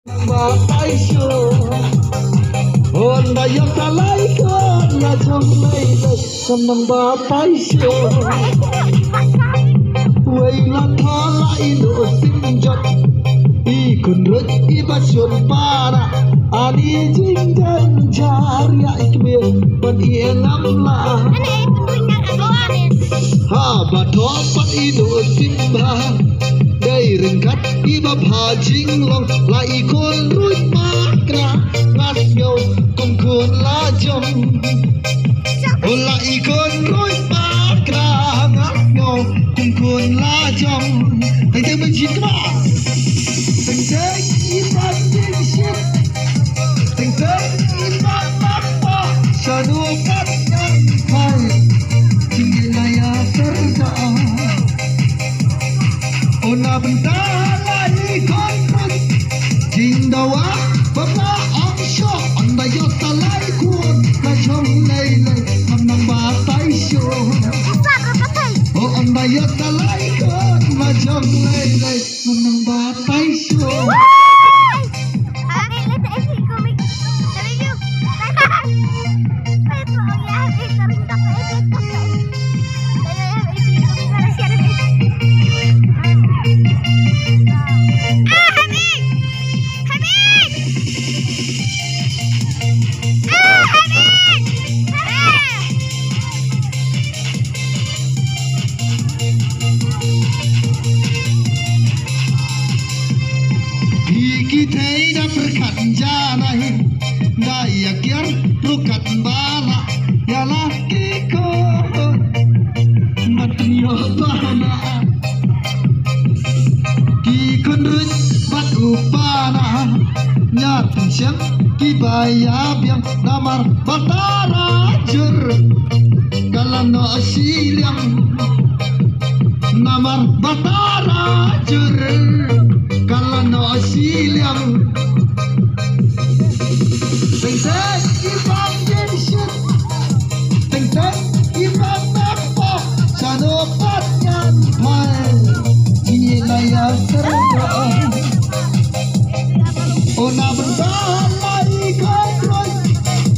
Bapaisyo Onda yang talaikan na jong laylay Samang bapaisyo Wayla thalai no singjot Ikun rut ibasyun para Ani jingjan jarya ikmir Ban iengamlah Ha batopat ido simbah Day ringkat iba pajing long la ikon ruit makna ngas yo kong kun la jom la ikon ruit makna ngas yo kong kun la jom hay te menjin kma teng teng iban jing shit teng teng iban makpa shadu kat yang hai tinggal laya serda Ona bentala ikon Jindawa Bapa angsyo Anda yo talai kun Kajong laylay Manang batay syo Oh anda yo talai kun Kajong laylay Manang batay syo Kita dah berkanja nahi daya kiar lukat bala ya laki ko matnyo bana ki kunrut batu pana nyat siang ki baya biang namar batara jur kalam no siliam namar batara jur kalam no siliam teng teng ibang jenshit teng teng ibang nakpo sanopat yan pai ini laya serba ona berdalai kontrol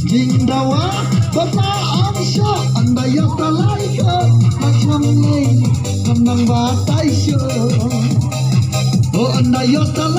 jingdawa bapa angsya anda yang talai ke macam lain kenang batai syo oh anda yang talai